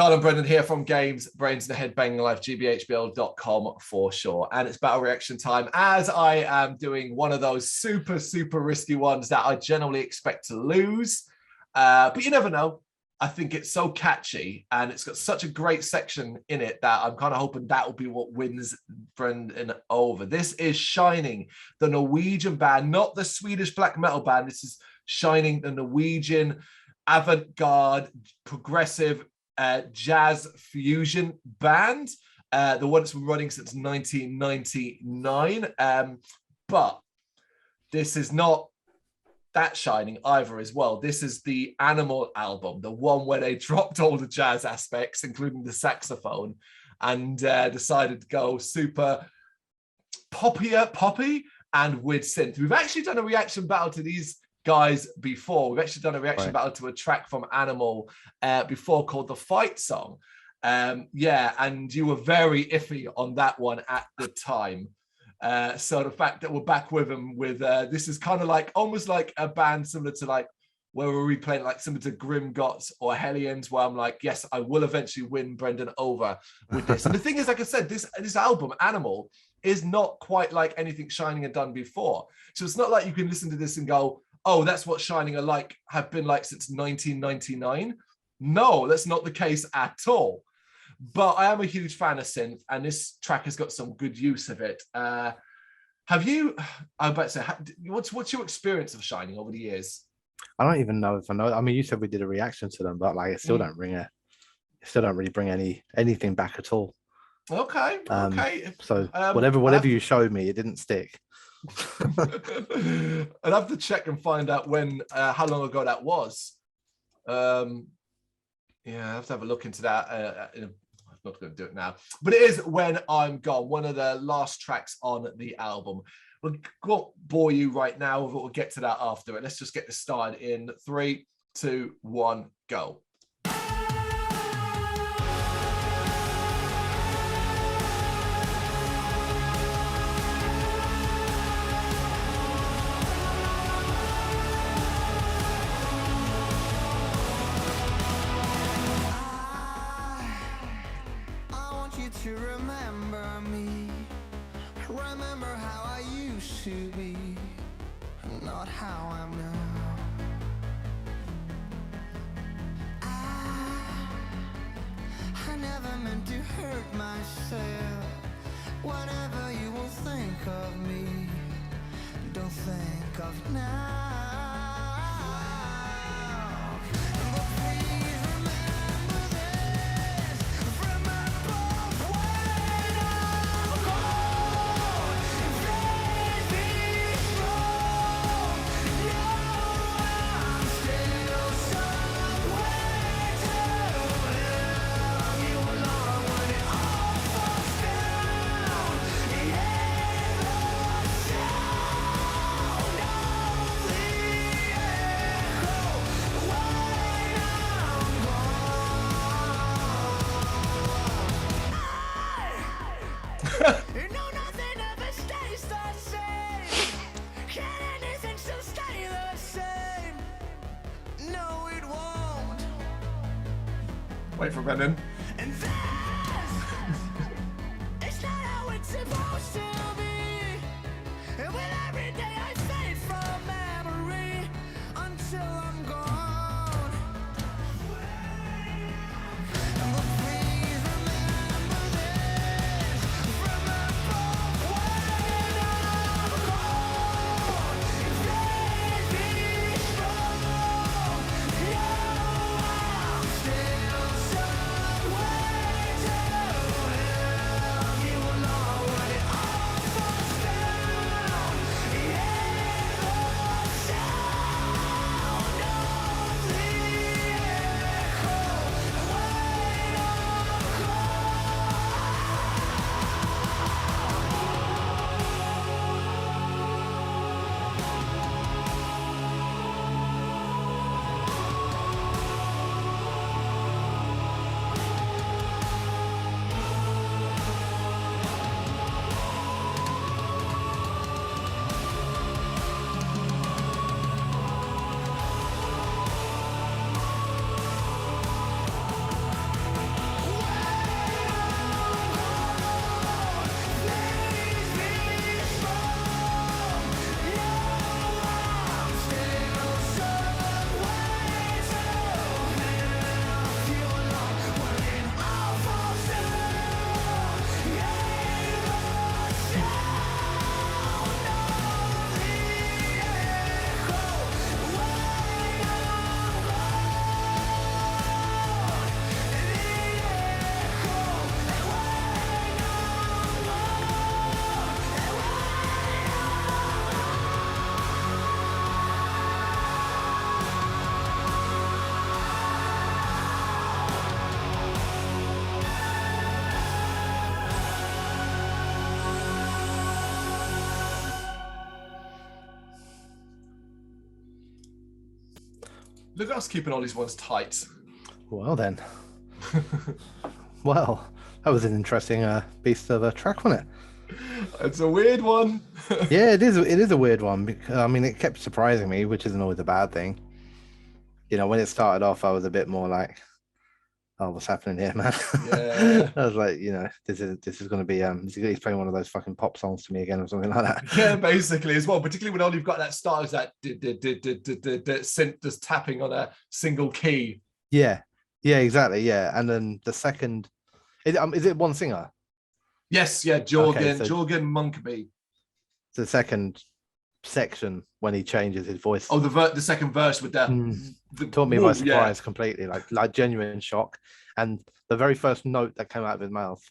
Carl and Brendan here from Games, Brains and a Head-Banging Life, gbhblofficial.com for sure. And it's battle reaction time, as I am doing one of those super, super risky ones that I generally expect to lose. But you never know. I think it's so catchy and it's got such a great section in it that I'm kind of hoping that will be what wins Brendan over. This is Shining, the Norwegian band, not the Swedish black metal band. This is Shining, the Norwegian avant-garde, progressive, jazz fusion band, the one that's been running since 1999. But this is not that Shining either as well. This is the Animal album, the one where they dropped all the jazz aspects, including the saxophone, and decided to go super poppy and with synth. We've actually done a reaction battle to these guys before. We've actually done a reaction battle to a track from Animal before called The Fight Song. Yeah, and you were very iffy on that one at the time. So the fact that we're back with them with this is kind of like almost like a band similar to like where we're replaying like similar to Grim Gots or Hellions, where I'm like, yes, I will eventually win Brendan over with this. And the thing is, like I said, this album, Animal, is not quite like anything Shining had done before. So it's not like you can listen to this and go, oh, that's what Shining have been like since 1999. No, that's not the case at all. But I am a huge fan of synth, and this track has got some good use of it. Have you? I'm about to say, what's your experience of Shining over the years? I don't even know if I know. I mean, you said we did a reaction to them, but like, it still don't really bring anything back at all. Okay. Okay. So whatever you showed me, it didn't stick. I'd have to check and find out how long ago that was. Yeah, I have to have a look into that. I'm not going to do it now, but it is When I'm Gone, one of the last tracks on the album. We won't bore you right now, but we'll get to that after it. Let's just get this started in 3, 2, 1, go. To remember me, remember how I used to be, not how I'm now. I never meant to hurt myself. Whatever you will think of me, don't think of now. Wait for Brendan. And it's not how it's supposed to be. And with every day I fade from memory until I'm gone. But please remember this. Remember when I'm gone. Baby, strong. I'm still Look at us keeping all these ones tight. Well then. Well, that was an interesting beast of a track, wasn't it? It's a weird one. Yeah, it is. It is a weird one. Because, I mean, it kept surprising me, which isn't always a bad thing. You know, when it started off, I was a bit more like, "Oh, what's happening here, man?" Yeah. I was like, you know, this is going to be he's playing one of those fucking pop songs to me again or something like that. Yeah, basically as well. Particularly when all you've got that start is that synth just tapping on a single key. Yeah, exactly. Yeah, and then the second, is it one singer? Yes, yeah, Jorgen, Okay, so Jorgen Munkeby. the second section when he changes his voice. Oh, the second verse with the Caught me by surprise yeah. completely, like genuine shock. And the very first note that came out of his mouth,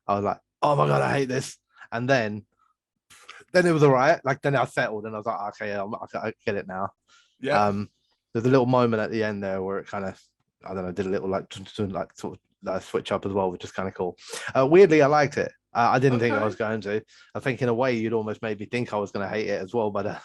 I was like, "Oh my god, I hate this." And then it was all right. Like then I settled and I was like, "Okay, yeah, I get it now." Yeah. There's a little moment at the end there where it kind of, I don't know, did a little like sort of switch up as well, which is kind of cool. Weirdly, I liked it. I didn't think I was going to. I think in a way you'd almost made me think I was going to hate it as well, but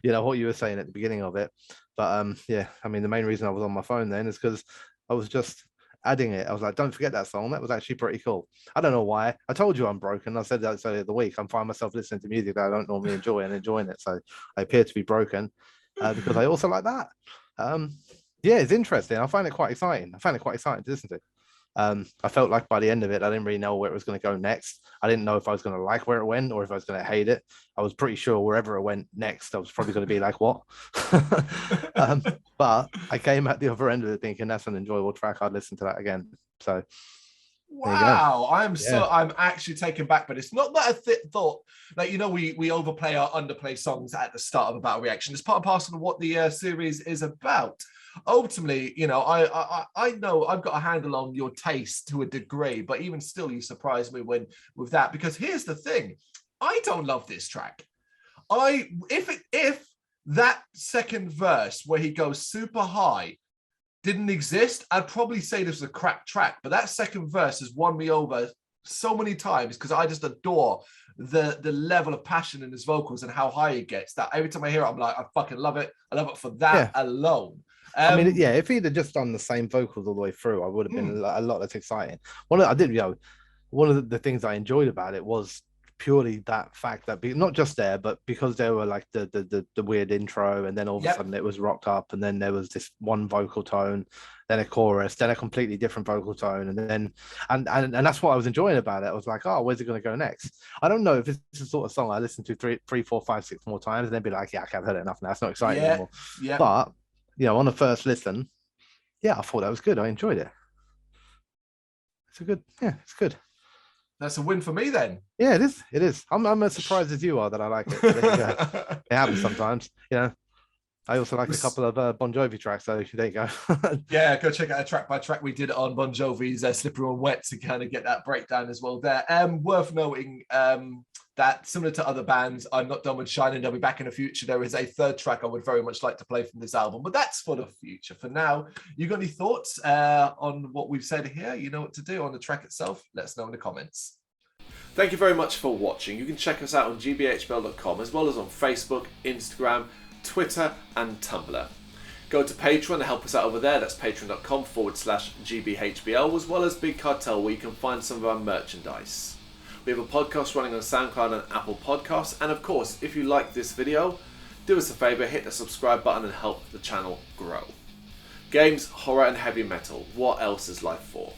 you know what you were saying at the beginning of it. But yeah, I mean the main reason I was on my phone then is because I was just adding it. I was like, don't forget that song. That was actually pretty cool. I don't know why. I told you I'm broken. I said that earlier the week. I'm finding myself listening to music that I don't normally enjoy and enjoying it. So I appear to be broken because I also like that. Yeah, it's interesting. I find it quite exciting. I find it quite exciting to listen to. I felt like by the end of it, I didn't really know where it was going to go next. I didn't know if I was going to like where it went or if I was going to hate it. I was pretty sure wherever it went next, I was probably going to be like, what? But I came at the other end of it thinking that's an enjoyable track. I'd listen to that again. So wow, I'm actually taken back, but it's not that I thought, like, you know, we overplay or underplay songs at the start of a battle reaction. It's part and parcel of what the series is about. Ultimately, you know, I know I've got a handle on your taste to a degree, but even still, you surprise me with that, because here's the thing, I don't love this track. If that second verse where he goes super high didn't exist, I'd probably say this was a crap track, but that second verse has won me over so many times because I just adore the level of passion in his vocals and how high he gets, that every time I hear it, I'm like, I fucking love it. I love it for that alone. I mean, yeah, if he'd have just done the same vocals all the way through, I would have been a lot less exciting. One of the things I enjoyed about it was purely that fact that not just there, but because there were like the weird intro, and then all of a sudden it was rocked up, and then there was this one vocal tone, then a chorus, then a completely different vocal tone, and then and that's what I was enjoying about it. I was like, oh, where's it going to go next? I don't know if it's the sort of song I listen to three, 4, 5, 6 more times and then be like, yeah, I've heard it enough now. It's not exciting anymore. Yeah. But you know, on the first listen, yeah, I thought that was good. I enjoyed it. It's good. That's a win for me then. Yeah, it is. It is. I'm as surprised as you are that I like it. It happens sometimes, you know. I also like a couple of Bon Jovi tracks, so there you go. Yeah, go check out a track by track we did on Bon Jovi's Slippery When Wet to kind of get that breakdown as well there. Worth noting that similar to other bands, I'm not done with shining. They'll be back in the future. There is a third track I would very much like to play from this album, but that's for the future. For now, you got any thoughts on what we've said here? You know what to do on the track itself. Let us know in the comments. Thank you very much for watching. You can check us out on gbhbl.com as well as on Facebook, Instagram, Twitter and Tumblr. Go to Patreon and help us out over there. That's patreon.com/gbhbl, as well as Big Cartel, where you can find some of our merchandise. We have a podcast running on SoundCloud and Apple Podcasts, and of course, if you like this video, do us a favour, hit the subscribe button and help the channel grow. Games, horror and heavy metal, what else is life for?